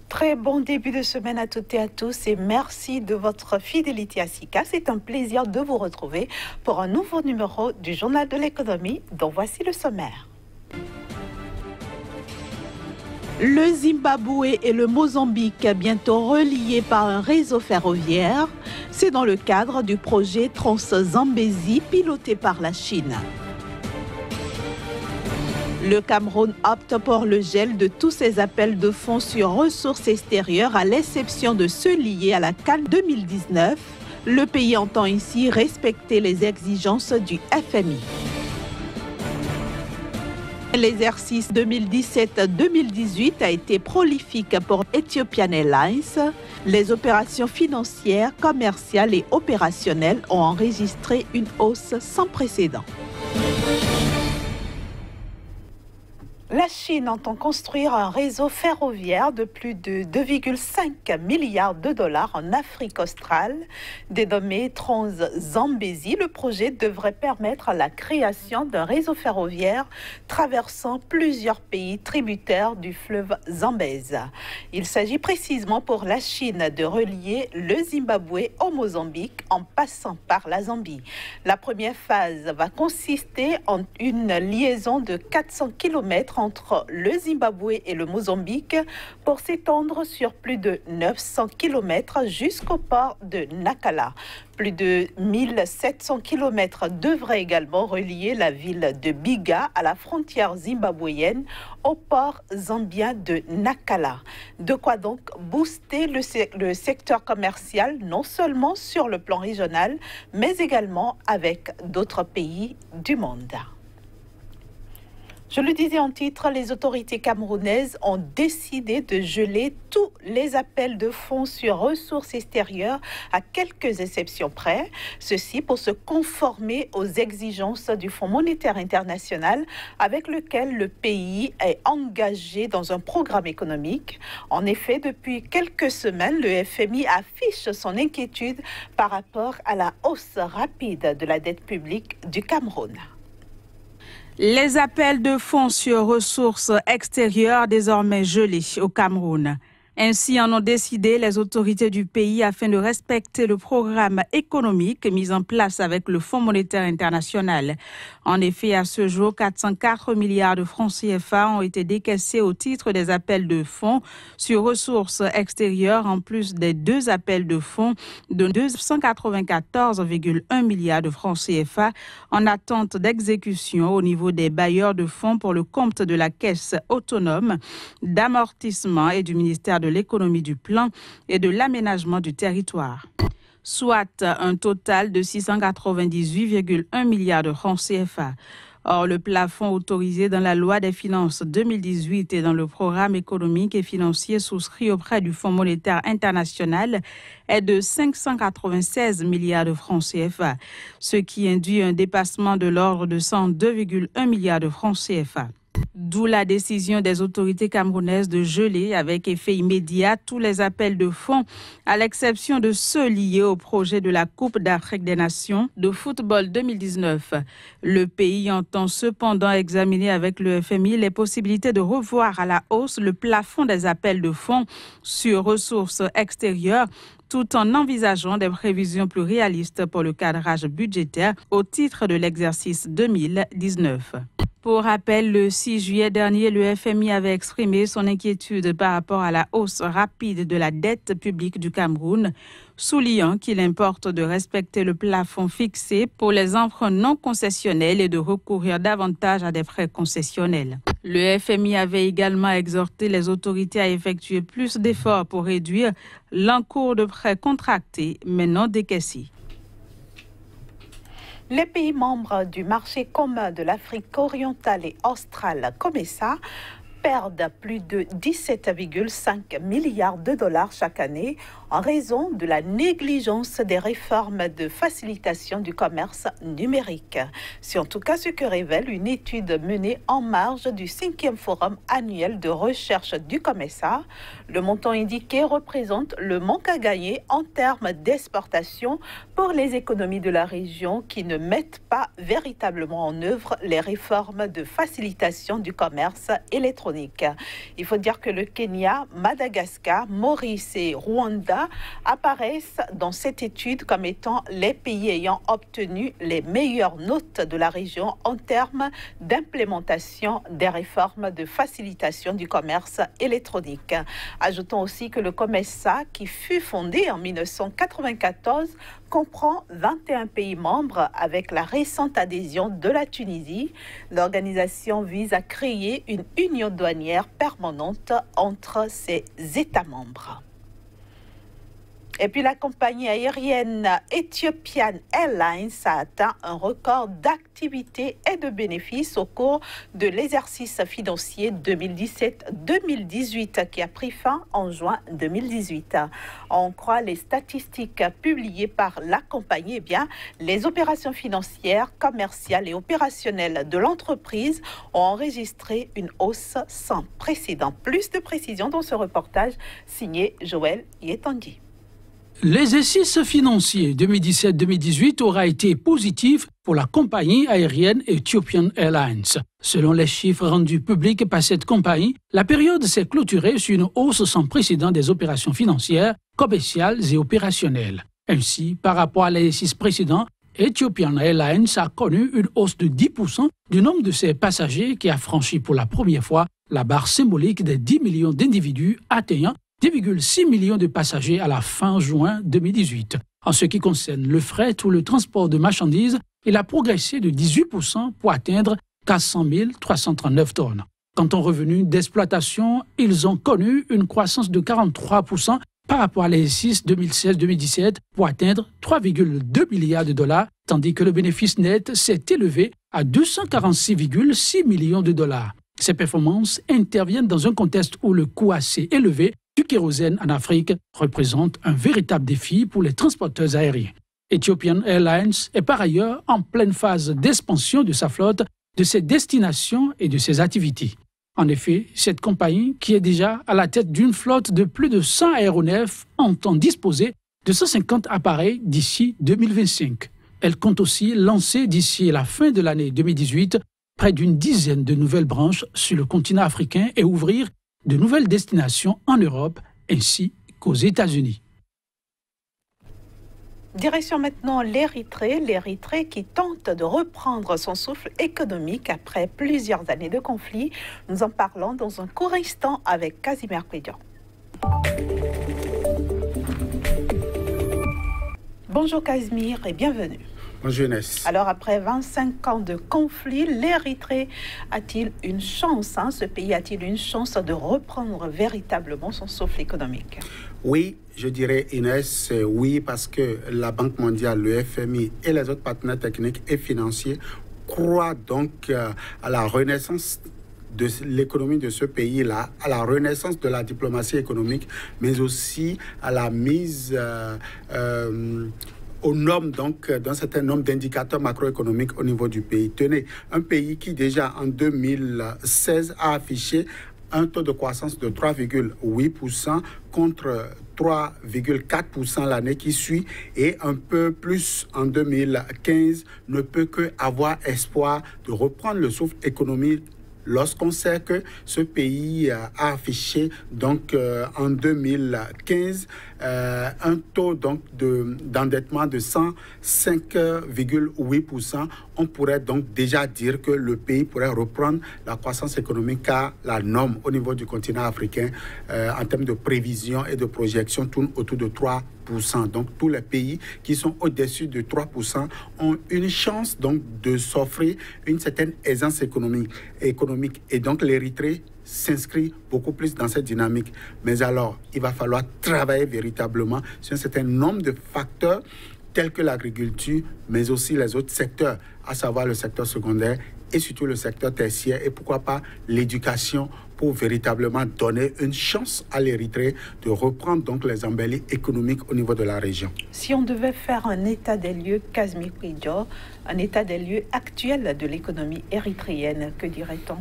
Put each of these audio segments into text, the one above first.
Très bon début de semaine à toutes et à tous et merci de votre fidélité à SICA. C'est un plaisir de vous retrouver pour un nouveau numéro du Journal de l'économie dont voici le sommaire. Le Zimbabwe et le Mozambique bientôt reliés par un réseau ferroviaire. C'est dans le cadre du projet Trans-Zambézie piloté par la Chine. Le Cameroun opte pour le gel de tous ses appels de fonds sur ressources extérieures à l'exception de ceux liés à la CAN 2019. Le pays entend ici respecter les exigences du FMI. L'exercice 2017-2018 a été prolifique pour Ethiopian Airlines. Les opérations financières, commerciales et opérationnelles ont enregistré une hausse sans précédent. La Chine entend construire un réseau ferroviaire de plus de 2,5 milliards de dollars en Afrique australe. Dénommé Trans-Zambézie, le projet devrait permettre la création d'un réseau ferroviaire traversant plusieurs pays tributaires du fleuve Zambèze. Il s'agit précisément pour la Chine de relier le Zimbabwe au Mozambique en passant par la Zambie. La première phase va consister en une liaison de 400 km entre le Zimbabwe et le Mozambique pour s'étendre sur plus de 900 km jusqu'au port de Nacala. Plus de 1700 km devraient également relier la ville de Biga à la frontière zimbabwéenne au port zambien de Nacala. De quoi donc booster le secteur commercial, non seulement sur le plan régional, mais également avec d'autres pays du monde. Je le disais en titre, les autorités camerounaises ont décidé de geler tous les appels de fonds sur ressources extérieures à quelques exceptions près. Ceci pour se conformer aux exigences du Fonds monétaire international avec lequel le pays est engagé dans un programme économique. En effet, depuis quelques semaines, le FMI affiche son inquiétude par rapport à la hausse rapide de la dette publique du Cameroun. Les appels de fonds sur ressources extérieures désormais gelés au Cameroun. Ainsi en ont décidé les autorités du pays afin de respecter le programme économique mis en place avec le Fonds monétaire international. En effet, à ce jour, 404 milliards de francs CFA ont été décaissés au titre des appels de fonds sur ressources extérieures, en plus des deux appels de fonds de 294,1 milliards de francs CFA en attente d'exécution au niveau des bailleurs de fonds pour le compte de la Caisse autonome d'amortissement et du ministère de l'économie, du plan et de l'aménagement du territoire. Soit un total de 698,1 milliards de francs CFA. Or, le plafond autorisé dans la loi des finances 2018 et dans le programme économique et financier souscrit auprès du Fonds monétaire international est de 596 milliards de francs CFA, ce qui induit un dépassement de l'ordre de 102,1 milliards de francs CFA. D'où la décision des autorités camerounaises de geler avec effet immédiat tous les appels de fonds, à l'exception de ceux liés au projet de la Coupe d'Afrique des Nations de football 2019. Le pays entend cependant examiner avec le FMI les possibilités de revoir à la hausse le plafond des appels de fonds sur ressources extérieures, tout en envisageant des prévisions plus réalistes pour le cadrage budgétaire au titre de l'exercice 2019. Pour rappel, le 6 juillet dernier, le FMI avait exprimé son inquiétude par rapport à la hausse rapide de la dette publique du Cameroun, soulignant qu'il importe de respecter le plafond fixé pour les emprunts non concessionnels et de recourir davantage à des prêts concessionnels. Le FMI avait également exhorté les autorités à effectuer plus d'efforts pour réduire l'encours de prêts contractés mais non décaissés. Les pays membres du marché commun de l'Afrique orientale et australe, COMESA, perdent plus de 17,5 milliards de dollars chaque année en raison de la négligence des réformes de facilitation du commerce numérique. C'est en tout cas ce que révèle une étude menée en marge du 5e forum annuel de recherche du COMESA. Le montant indiqué représente le manque à gagner en termes d'exportation pour les économies de la région qui ne mettent pas véritablement en œuvre les réformes de facilitation du commerce électronique. Il faut dire que le Kenya, Madagascar, Maurice et Rwanda apparaissent dans cette étude comme étant les pays ayant obtenu les meilleures notes de la région en termes d'implémentation des réformes de facilitation du commerce électronique. Ajoutons aussi que le COMESA, qui fut fondé en 1994, comprend 21 pays membres avec la récente adhésion de la Tunisie. L'organisation vise à créer une union douanière permanente entre ses États membres. Et puis la compagnie aérienne Ethiopian Airlines a atteint un record d'activité et de bénéfices au cours de l'exercice financier 2017-2018 qui a pris fin en juin 2018. On croit les statistiques publiées par la compagnie, les opérations financières, commerciales et opérationnelles de l'entreprise ont enregistré une hausse sans précédent. Plus de précisions dans ce reportage signé Joël Yetandi. L'exercice financier 2017-2018 aura été positif pour la compagnie aérienne Ethiopian Airlines. Selon les chiffres rendus publics par cette compagnie, la période s'est clôturée sur une hausse sans précédent des opérations financières, commerciales et opérationnelles. Ainsi, par rapport à l'exercice précédent, Ethiopian Airlines a connu une hausse de 10% du nombre de ses passagers qui a franchi pour la première fois la barre symbolique des 10 millions d'individus atteignant 10,6 millions de passagers à la fin juin 2018. En ce qui concerne le fret ou le transport de marchandises, il a progressé de 18% pour atteindre 400 339 tonnes. Quant aux revenus d'exploitation, ils ont connu une croissance de 43% par rapport à l'exercice 2016-2017 pour atteindre 3,2 milliards de dollars, tandis que le bénéfice net s'est élevé à 246,6 millions de dollars. Ces performances interviennent dans un contexte où le coût assez élevé du kérosène en Afrique représente un véritable défi pour les transporteurs aériens. Ethiopian Airlines est par ailleurs en pleine phase d'expansion de sa flotte, de ses destinations et de ses activités. En effet, cette compagnie, qui est déjà à la tête d'une flotte de plus de 100 aéronefs, entend disposer de 150 appareils d'ici 2025. Elle compte aussi lancer d'ici la fin de l'année 2018 près d'une dizaine de nouvelles branches sur le continent africain et ouvrir de nouvelles destinations en Europe ainsi qu'aux États-Unis. Direction maintenant l'Érythrée qui tente de reprendre son souffle économique après plusieurs années de conflit. Nous en parlons dans un court instant avec Casimir Pédian. Bonjour Casimir et bienvenue. Bonjour Inès. Alors après 25 ans de conflit, l'Érythrée a-t-il une chance, ce pays a-t-il une chance de reprendre véritablement son souffle économique? Oui, je dirais Inès, oui, parce que la Banque mondiale, le FMI et les autres partenaires techniques et financiers croient donc à la renaissance de l'économie de ce pays-là, à la renaissance de la diplomatie économique, mais aussi à la mise aux normes, donc, d'un certain nombre d'indicateurs macroéconomiques au niveau du pays. Tenez, un pays qui déjà en 2016 a affiché un taux de croissance de 3,8% contre 3,4% l'année qui suit et un peu plus en 2015 ne peut qu'avoir espoir de reprendre le souffle économique lorsqu'on sait que ce pays a affiché donc en 2015 un taux donc d'endettement de 105,8%, on pourrait donc déjà dire que le pays pourrait reprendre la croissance économique car la norme au niveau du continent africain en termes de prévision et de projection tourne autour de 3%. Donc tous les pays qui sont au-dessus de 3% ont une chance donc de s'offrir une certaine aisance économique. Et donc l'Érythrée s'inscrit beaucoup plus dans cette dynamique. Mais alors, il va falloir travailler véritablement sur un certain nombre de facteurs tels que l'agriculture, mais aussi les autres secteurs, à savoir le secteur secondaire et surtout le secteur tertiaire et pourquoi pas l'éducation pour véritablement donner une chance à l'Érythrée de reprendre donc les embellis économiques au niveau de la région. Si on devait faire un état des lieux, Kazmi Kouidio, un état des lieux actuel de l'économie érythréenne, que dirait-on?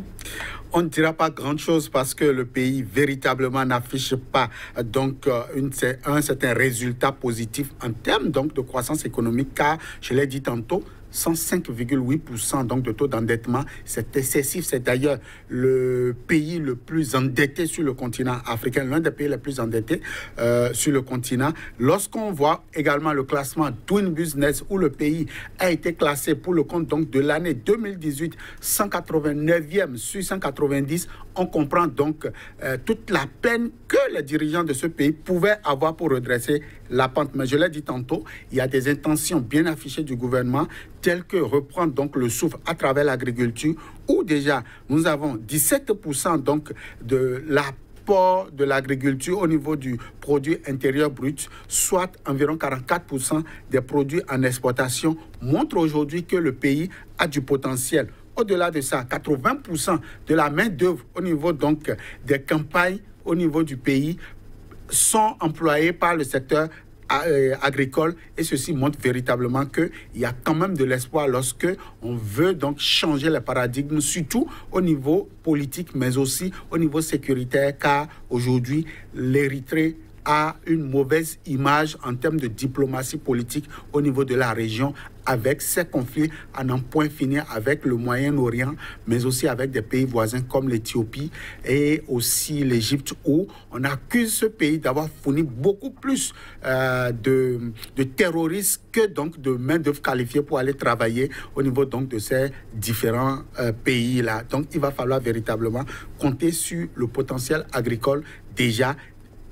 On ne dira pas grand-chose parce que le pays véritablement n'affiche pas donc un certain résultat positif en termes donc de croissance économique, car je l'ai dit tantôt, 105,8% donc de taux d'endettement, c'est excessif. C'est d'ailleurs le pays le plus endetté sur le continent africain, l'un des pays les plus endettés sur le continent. Lorsqu'on voit également le classement Doing Business, où le pays a été classé pour le compte donc de l'année 2018, 189e sur 190, on comprend donc toute la peine que les dirigeants de ce pays pouvaient avoir pour redresser la pente. Mais je l'ai dit tantôt, il y a des intentions bien affichées du gouvernement, telles que reprendre donc le souffle à travers l'agriculture, où déjà nous avons 17% donc de l'apport de l'agriculture au niveau du produit intérieur brut, soit environ 44% des produits en exportation, montre aujourd'hui que le pays a du potentiel. Au-delà de ça, 80% de la main-d'œuvre au niveau donc des campagnes au niveau du pays sont employés par le secteur agricole, et ceci montre véritablement qu'il y a quand même de l'espoir lorsque on veut donc changer le paradigme, surtout au niveau politique, mais aussi au niveau sécuritaire, car aujourd'hui, l'Érythrée a une mauvaise image en termes de diplomatie politique au niveau de la région, avec ces conflits à n'en point finir avec le Moyen-Orient, mais aussi avec des pays voisins comme l'Éthiopie et aussi l'Égypte, où on accuse ce pays d'avoir fourni beaucoup plus de terroristes que donc de main-d'œuvre qualifiée pour aller travailler au niveau donc de ces différents pays-là. Donc il va falloir véritablement compter sur le potentiel agricole déjà,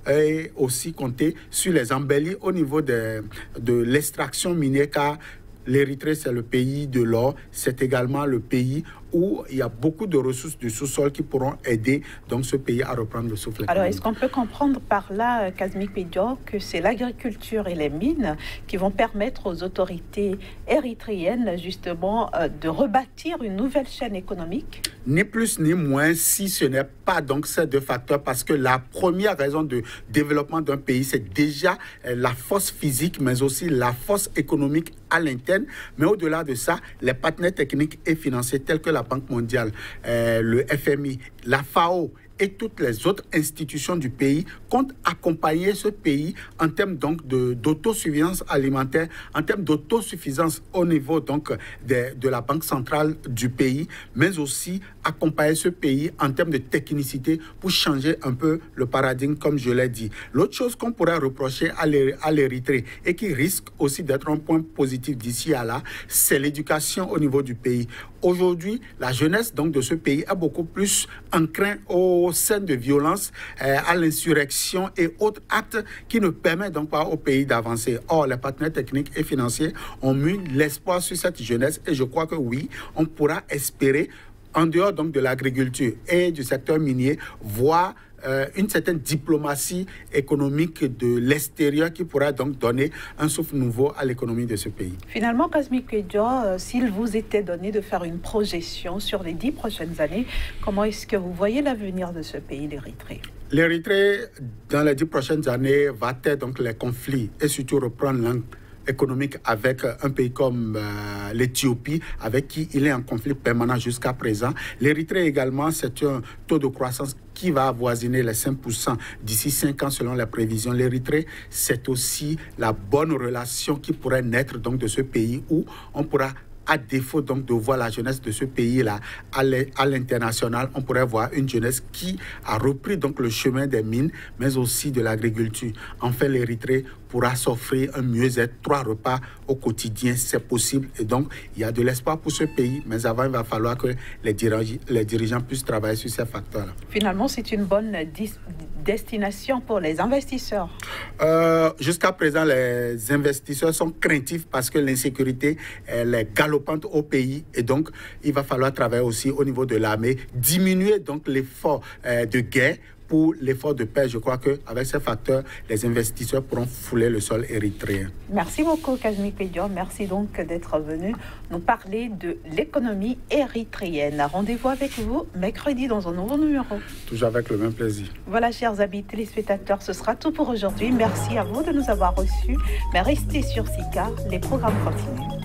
et aussi compter sur les embellis au niveau de l'extraction minière, car l'Érythrée, c'est le pays de l'or, c'est également le pays où il y a beaucoup de ressources du sous-sol qui pourront aider donc ce pays à reprendre le souffle. Alors, est-ce qu'on peut comprendre par là, Kazmi Kouidio, que c'est l'agriculture et les mines qui vont permettre aux autorités érythréennes justement de rebâtir une nouvelle chaîne économique? Ni plus ni moins, si ce n'est pas donc ces deux facteurs, parce que la première raison de développement d'un pays, c'est déjà la force physique, mais aussi la force économique à l'interne. Mais au-delà de ça, les partenaires techniques et financiers tels que la Banque mondiale, le FMI, la FAO et toutes les autres institutions du pays comptent accompagner ce pays en termes donc d'autosuffisance alimentaire, en termes d'autosuffisance au niveau donc de la Banque centrale du pays, mais aussi accompagner ce pays en termes de technicité pour changer un peu le paradigme, comme je l'ai dit. L'autre chose qu'on pourrait reprocher à l'Érythrée et qui risque aussi d'être un point positif d'ici à là, c'est l'éducation au niveau du pays. Aujourd'hui, la jeunesse donc de ce pays est beaucoup plus enclin aux scènes de violence, à l'insurrection et autres actes qui ne permettent donc pas au pays d'avancer. Or, les partenaires techniques et financiers ont mis l'espoir sur cette jeunesse, et je crois que oui, on pourra espérer, en dehors donc de l'agriculture et du secteur minier, voir une certaine diplomatie économique de l'extérieur qui pourra donc donner un souffle nouveau à l'économie de ce pays. Finalement, Kazmi Kouidio, s'il vous était donné de faire une projection sur les 10 prochaines années, comment est-ce que vous voyez l'avenir de ce pays, l'Érythrée? L'Érythrée, dans les 10 prochaines années, va taire donc les conflits et surtout reprendre l'angle économique avec un pays comme l'Éthiopie, avec qui il est en conflit permanent jusqu'à présent. L'Érythrée également, c'est un taux de croissance qui va avoisiner les 5% d'ici 5 ans selon les prévisions. L'Érythrée, c'est aussi la bonne relation qui pourrait naître donc de ce pays, où on pourra, à défaut donc de voir la jeunesse de ce pays-là à l'international, on pourrait voir une jeunesse qui a repris donc le chemin des mines, mais aussi de l'agriculture. Enfin, l'Érythrée pourra s'offrir un mieux-être, 3 repas au quotidien, c'est possible. Et donc, il y a de l'espoir pour ce pays, mais avant, il va falloir que les dirigeants puissent travailler sur ces facteurs-là. Finalement, c'est une bonne destination pour les investisseurs. Jusqu'à présent, les investisseurs sont craintifs parce que l'insécurité, elle est galopante au pays, et donc, il va falloir travailler aussi au niveau de l'armée, diminuer donc l'effort de guerre pour l'effort de paix. Je crois qu'avec ces facteurs, les investisseurs pourront fouler le sol érythréen. Merci beaucoup, Kazmi Pédion. Merci donc d'être venu nous parler de l'économie érythréenne. Rendez-vous avec vous mercredi dans un nouveau numéro. Toujours avec le même plaisir. Voilà, chers amis téléspectateurs, ce sera tout pour aujourd'hui. Merci à vous de nous avoir reçus. Mais restez sur SICA, les programmes continuent.